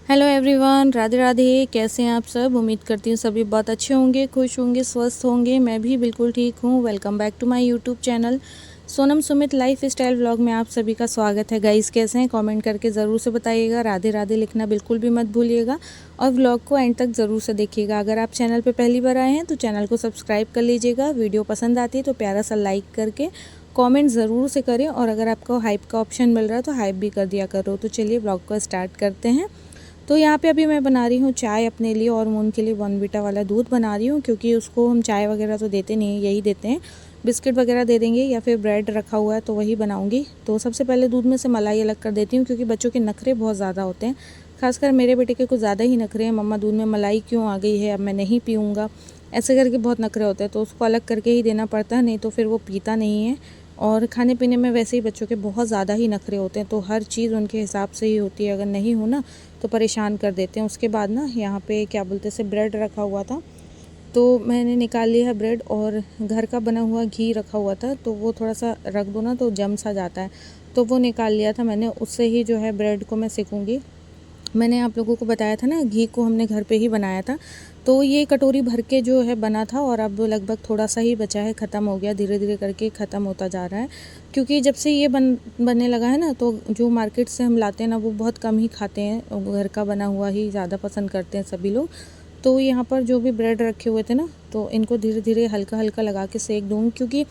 Hello everyone, Radhe Radhe. कैसे हैं आप सब? उम्मीद करती हूँ सभी बहुत अच्छे होंगे, खुश होंगे, स्वस्थ होंगे। मैं भी बिल्कुल ठीक हूँ। Welcome back to my YouTube channel Sonam Sumit lifestyle vlog में आप सभी का स्वागत है। गाइस, कैसे हैं? कमेंट करके ज़रूर से बताइएगा। राधे राधे लिखना बिल्कुल भी मत भूलिएगा और व्लॉग को एंड तक ज़रूर से देखिएगा। अगर आप चैनल पर पहली बार आए हैं तो चैनल को सब्सक्राइब कर लीजिएगा। वीडियो पसंद आती है तो प्यारा सा लाइक करके कमेंट ज़रूर से करें, और अगर आपको हाइप का ऑप्शन मिल रहा है तो हाइप भी कर दिया करो। तो चलिए व्लॉग को स्टार्ट करते हैं। तो यहाँ पे अभी मैं बना रही हूँ चाय अपने लिए, और मून के लिए बॉर्नवीटा वाला दूध बना रही हूँ, क्योंकि उसको हम चाय वगैरह तो देते नहीं, यही देते हैं। बिस्किट वगैरह दे देंगे या फिर ब्रेड रखा हुआ है तो वही बनाऊँगी। तो सबसे पहले दूध में से मलाई अलग कर देती हूँ, क्योंकि बच्चों के नखरे बहुत ज़्यादा होते हैं। खासकर मेरे बेटे के कुछ ज़्यादा ही नखरे हैं। मम्मा दूध में मलाई क्यों आ गई है, अब मैं नहीं पीऊँगा, ऐसे करके बहुत नखरे होते हैं। तो उसको अलग करके ही देना पड़ता है, नहीं तो फिर वो पीता नहीं है। और खाने पीने में वैसे ही बच्चों के बहुत ज़्यादा ही नखरे होते हैं, तो हर चीज़ उनके हिसाब से ही होती है। अगर नहीं हो ना तो परेशान कर देते हैं। उसके बाद ना यहाँ पे क्या बोलते से ब्रेड रखा हुआ था, तो मैंने निकाल लिया है ब्रेड, और घर का बना हुआ घी रखा हुआ था, तो वो थोड़ा सा रख दो ना तो जम सा जाता है, तो वो निकाल लिया था मैंने। उससे ही जो है ब्रेड को मैं सेकूँगी। मैंने आप लोगों को बताया था ना, घी को हमने घर पे ही बनाया था। तो ये कटोरी भर के जो है बना था, और अब लगभग थोड़ा सा ही बचा है, ख़त्म हो गया। धीरे धीरे करके ख़त्म होता जा रहा है, क्योंकि जब से ये बनने लगा है ना, तो जो मार्केट से हम लाते हैं ना वो बहुत कम ही खाते हैं। घर का बना हुआ ही ज़्यादा पसंद करते हैं सभी लोग। तो यहाँ पर जो भी ब्रेड रखे हुए थे ना, तो इनको धीरे धीरे हल्का हल्का लगा के सेक दूँगी, क्योंकि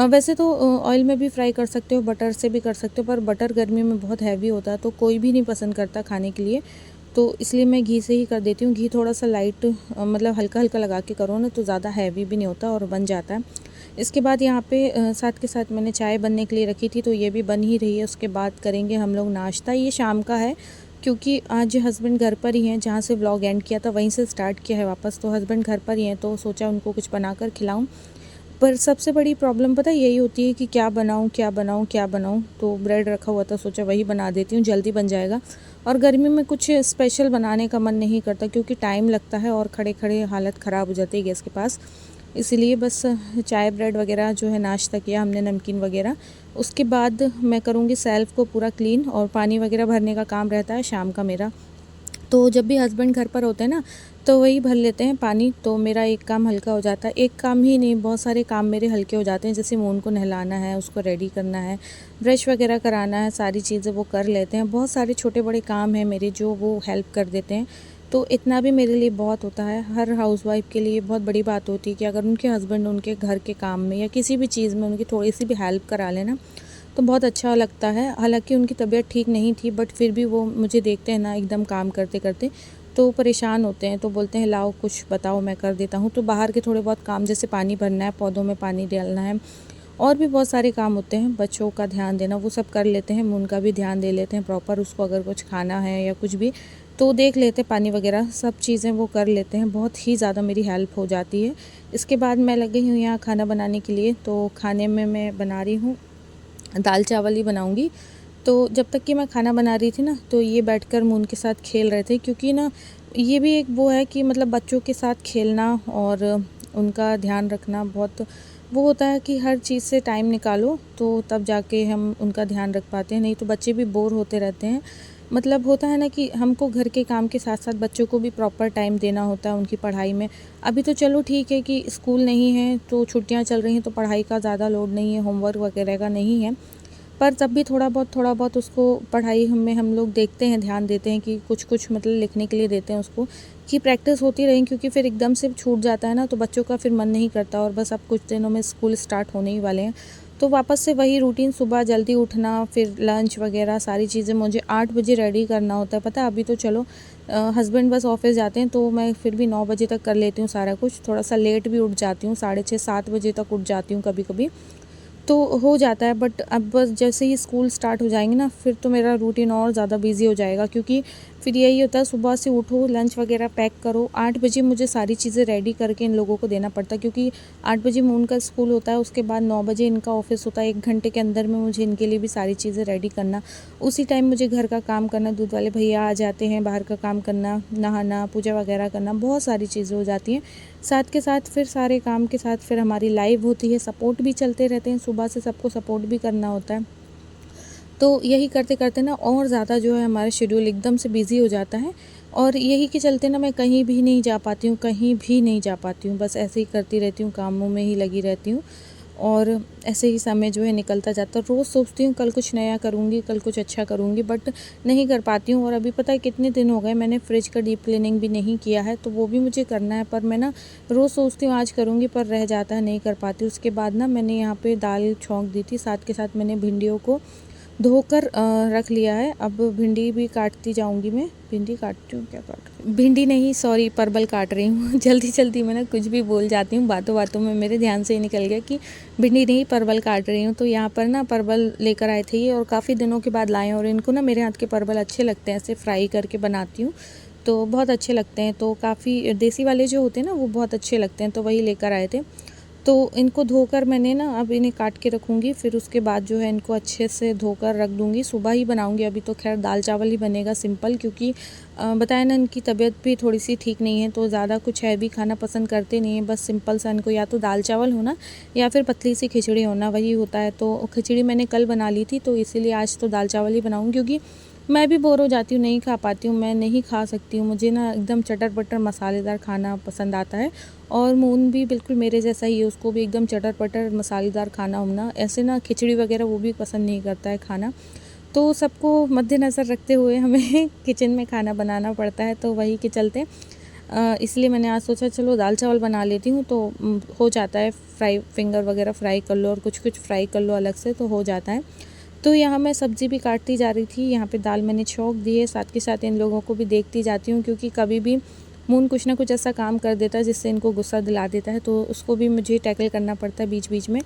वैसे तो ऑयल में भी फ्राई कर सकते हो, बटर से भी कर सकते हो, पर बटर गर्मी में बहुत हैवी होता है तो कोई भी नहीं पसंद करता खाने के लिए। तो इसलिए मैं घी से ही कर देती हूँ। घी थोड़ा सा लाइट मतलब हल्का हल्का लगा के करो ना तो ज़्यादा हैवी भी नहीं होता और बन जाता है। इसके बाद यहाँ पे साथ के साथ मैंने चाय बनने के लिए रखी थी, तो ये भी बन ही रही है। उसके बाद करेंगे हम लोग नाश्ता। ये शाम का है, क्योंकि आज हस्बैंड घर पर ही हैं। जहाँ से व्लॉग एंड किया था वहीं से स्टार्ट किया है वापस। तो हस्बैंड घर पर ही हैं, तो सोचा उनको कुछ बनाकर खिलाऊं। पर सबसे बड़ी प्रॉब्लम पता है यही होती है कि क्या बनाऊँ क्या बनाऊँ क्या बनाऊँ। तो ब्रेड रखा हुआ था, सोचा वही बना देती हूँ, जल्दी बन जाएगा। और गर्मी में कुछ स्पेशल बनाने का मन नहीं करता, क्योंकि टाइम लगता है और खड़े खड़े हालत ख़राब हो जाती है गैस के पास। इसीलिए बस चाय ब्रेड वगैरह जो है नाश्ता किया हमने, नमकीन वगैरह। उसके बाद मैं करूँगी सेल्फ़ को पूरा क्लीन, और पानी वगैरह भरने का काम रहता है शाम का मेरा। तो जब भी हस्बैंड घर पर होते हैं ना, तो वही भर लेते हैं पानी, तो मेरा एक काम हल्का हो जाता है। एक काम ही नहीं, बहुत सारे काम मेरे हल्के हो जाते हैं। जैसे मून को नहलाना है, उसको रेडी करना है, ब्रश वगैरह कराना है, सारी चीज़ें वो कर लेते हैं। बहुत सारे छोटे बड़े काम हैं मेरे जो वो हेल्प कर देते हैं। तो इतना भी मेरे लिए बहुत होता है। हर हाउसवाइफ के लिए बहुत बड़ी बात होती है कि अगर उनके हस्बैंड उनके घर के काम में या किसी भी चीज़ में उनकी थोड़ी सी भी हेल्प करा लेना, तो बहुत अच्छा लगता है। हालांकि उनकी तबीयत ठीक नहीं थी, बट फिर भी वो मुझे देखते हैं ना एकदम काम करते करते, तो परेशान होते हैं। तो बोलते हैं लाओ कुछ बताओ, मैं कर देता हूँ। तो बाहर के थोड़े बहुत काम, जैसे पानी भरना है, पौधों में पानी डालना है, और भी बहुत सारे काम होते हैं, बच्चों का ध्यान देना, वो सब कर लेते हैं। उनका भी ध्यान दे लेते हैं प्रॉपर। उसको अगर कुछ खाना है या कुछ भी तो देख लेते हैं, पानी वगैरह सब चीज़ें वो कर लेते हैं। बहुत ही ज़्यादा मेरी हेल्प हो जाती है। इसके बाद मैं लगी हूँ यहाँ खाना बनाने के लिए। तो खाने में मैं बना रही हूँ, दाल चावल ही बनाऊँगी। तो जब तक कि मैं खाना बना रही थी ना, तो ये बैठकर मून के साथ खेल रहे थे, क्योंकि ना ये भी एक वो है कि मतलब बच्चों के साथ खेलना और उनका ध्यान रखना बहुत वो होता है कि हर चीज़ से टाइम निकालो तो तब जाके हम उनका ध्यान रख पाते हैं, नहीं तो बच्चे भी बोर होते रहते हैं। मतलब होता है ना कि हमको घर के काम के साथ साथ बच्चों को भी प्रॉपर टाइम देना होता है उनकी पढ़ाई में। अभी तो चलो ठीक है कि स्कूल नहीं है, तो छुट्टियां चल रही हैं, तो पढ़ाई का ज़्यादा लोड नहीं है, होमवर्क वगैरह का नहीं है। पर तब भी थोड़ा बहुत उसको पढ़ाई में हम लोग देखते हैं, ध्यान देते हैं कि कुछ कुछ मतलब लिखने के लिए देते हैं उसको, कि प्रैक्टिस होती रहे, क्योंकि फिर एकदम से छूट जाता है ना तो बच्चों का फिर मन नहीं करता। और बस अब कुछ दिनों में स्कूल स्टार्ट होने ही वाले हैं, तो वापस से वही रूटीन, सुबह जल्दी उठना, फिर लंच वगैरह सारी चीज़ें मुझे 8 बजे रेडी करना होता है। पता है अभी तो चलो हस्बैंड बस ऑफिस जाते हैं, तो मैं फिर भी 9 बजे तक कर लेती हूँ सारा कुछ। थोड़ा सा लेट भी उठ जाती हूँ, 6:30 7 बजे तक उठ जाती हूँ कभी कभी, तो हो जाता है। बट अब बस जैसे ही स्कूल स्टार्ट हो जाएंगे ना, फिर तो मेरा रूटीन और ज़्यादा बिजी हो जाएगा, क्योंकि फिर यही होता है सुबह से उठो, लंच वगैरह पैक करो। 8 बजे मुझे सारी चीज़ें रेडी करके इन लोगों को देना पड़ता है, क्योंकि 8 बजे मून का स्कूल होता है, उसके बाद 9 बजे इनका ऑफिस होता है। 1 घंटे के अंदर में मुझे इनके लिए भी सारी चीज़ें रेडी करना, उसी टाइम मुझे घर का काम करना, दूध वाले भैया आ जाते हैं, बाहर का काम करना, नहाना, पूजा वगैरह करना, बहुत सारी चीज़ें हो जाती हैं। साथ के साथ फिर सारे काम के साथ फिर हमारी लाइव होती है, सपोर्ट भी चलते रहते हैं, सुबह से सबको सपोर्ट भी करना होता है। तो यही करते करते ना और ज़्यादा जो है हमारा शेड्यूल एकदम से बिज़ी हो जाता है, और यही के चलते ना मैं कहीं भी नहीं जा पाती हूँ, कहीं भी नहीं जा पाती हूँ। बस ऐसे ही करती रहती हूँ, कामों में ही लगी रहती हूँ, और ऐसे ही समय जो है निकलता जाता है। रोज़ सोचती हूँ कल कुछ नया करूँगी, कल कुछ अच्छा करूँगी, बट नहीं कर पाती हूँ। और अभी पता है कितने दिन हो गए मैंने फ्रिज का डीप क्लीनिंग भी नहीं किया है, तो वो भी मुझे करना है। पर मैं ना रोज़ सोचती हूँ आज करूँगी, पर रह जाता है, नहीं कर पाती। उसके बाद ना मैंने यहाँ पे दाल छौंक दी थी, साथ के साथ मैंने भिंडियों को धोकर रख लिया है। अब भिंडी भी काटती जाऊंगी मैं। भिंडी काटती हूँ, क्या काट रही हूँ? भिंडी नहीं, सॉरी, परवल काट रही हूँ। जल्दी जल्दी मैं ना कुछ भी बोल जाती हूँ, बातों बातों में मेरे ध्यान से ही निकल गया कि भिंडी नहीं, परवल काट रही हूँ। तो यहाँ पर ना परवल लेकर आए थे ये, और काफ़ी दिनों के बाद लाए हैं, और इनको ना मेरे हाथ के परवल अच्छे लगते हैं, ऐसे फ्राई करके बनाती हूँ तो बहुत अच्छे लगते हैं। तो काफ़ी देसी वाले जो होते हैं ना वो बहुत अच्छे लगते हैं, तो वही लेकर आए थे। तो इनको धोकर मैंने ना अब इन्हें काट के रखूँगी, फिर उसके बाद जो है इनको अच्छे से धोकर रख दूँगी। सुबह ही बनाऊँगी, अभी तो खैर दाल चावल ही बनेगा सिंपल, क्योंकि बताया ना इनकी तबीयत भी थोड़ी सी ठीक नहीं है, तो ज़्यादा कुछ हैवी खाना पसंद करते नहीं हैं। बस सिंपल सा इनको या तो दाल चावल होना या फिर पतली सी खिचड़ी होना, वही होता है। तो खिचड़ी मैंने कल बना ली थी, तो इसीलिए आज तो दाल चावल ही बनाऊँगी, क्योंकि मैं भी बोर हो जाती हूँ, नहीं खा पाती हूँ, मैं नहीं खा सकती हूँ। मुझे ना एकदम चटर-पटर मसालेदार खाना पसंद आता है, और मून भी बिल्कुल मेरे जैसा ही है, उसको भी एकदम चटर-पटर मसालेदार खाना होना, ऐसे ना खिचड़ी वगैरह वो भी पसंद नहीं करता है खाना। तो सबको मद्देनज़र रखते हुए हमें किचन में खाना बनाना पड़ता है, तो वही के चलते इसलिए मैंने आज सोचा चलो दाल चावल बना लेती हूँ, तो हो जाता है। फ्राई फिंगर वगैरह फ्राई कर लो और कुछ-कुछ फ्राई कर लो अलग से, तो हो जाता है। तो यहाँ मैं सब्ज़ी भी काटती जा रही थी, यहाँ पे दाल मैंने छौंक दी है, साथ के साथ इन लोगों को भी देखती जाती हूँ, क्योंकि कभी भी मून कुछ ना कुछ ऐसा काम कर देता है जिससे इनको गुस्सा दिला देता है, तो उसको भी मुझे टैकल करना पड़ता है। बीच-बीच में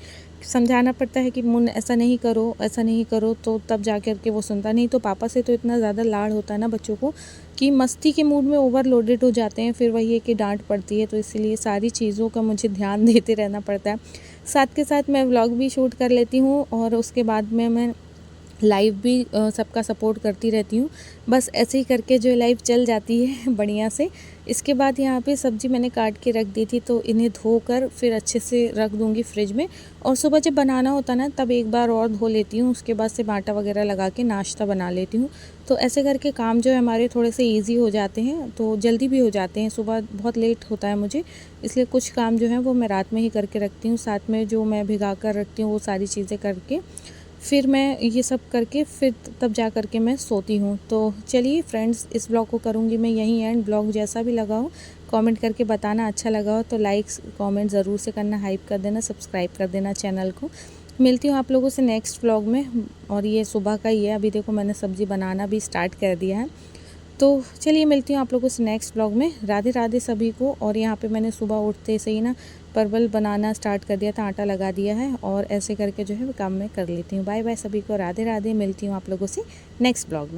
समझाना पड़ता है कि मून ऐसा नहीं करो, ऐसा नहीं करो, तो तब जा कर के वो सुनता नहीं। तो पापा से तो इतना ज़्यादा लाड होता है ना बच्चों को, कि मस्ती के मूड में ओवरलोडेड हो जाते हैं, फिर वही है कि डाँट पड़ती है। तो इसीलिए सारी चीज़ों का मुझे ध्यान देते रहना पड़ता है। साथ के साथ मैं व्लॉग भी शूट कर लेती हूँ, और उसके बाद में मैं लाइव भी सबका सपोर्ट करती रहती हूँ। बस ऐसे ही करके जो लाइव चल जाती है बढ़िया से। इसके बाद यहाँ पे सब्ज़ी मैंने काट के रख दी थी, तो इन्हें धोकर फिर अच्छे से रख दूँगी फ्रिज में, और सुबह जब बनाना होता ना तब एक बार और धो लेती हूँ। उसके बाद से आटा वगैरह लगा के नाश्ता बना लेती हूँ। तो ऐसे करके काम जो है हमारे थोड़े से ईज़ी हो जाते हैं, तो जल्दी भी हो जाते हैं। सुबह बहुत लेट होता है मुझे, इसलिए कुछ काम जो है वो मैं रात में ही करके रखती हूँ। साथ में जो मैं भिगा कर रखती हूँ वो सारी चीज़ें करके फिर मैं ये सब करके फिर तब जा कर के मैं सोती हूँ। तो चलिए फ्रेंड्स, इस ब्लॉग को करूँगी मैं यहीं एंड। ब्लॉग जैसा भी लगा हो कमेंट करके बताना, अच्छा लगा हो तो लाइक्स कमेंट ज़रूर से करना, हाइप कर देना, सब्सक्राइब कर देना चैनल को। मिलती हूँ आप लोगों से नेक्स्ट ब्लॉग में, और ये सुबह का ही है। अभी देखो मैंने सब्ज़ी बनाना भी स्टार्ट कर दिया है। तो चलिए मिलती हूँ आप लोगों से नेक्स्ट ब्लॉग में। राधे राधे सभी को। और यहाँ पे मैंने सुबह उठते से ही ना परवल बनाना स्टार्ट कर दिया था, आटा लगा दिया है, और ऐसे करके जो है वो काम मैं कर लेती हूँ। बाय बाय सभी को, राधे राधे। मिलती हूँ आप लोगों से नेक्स्ट ब्लॉग में।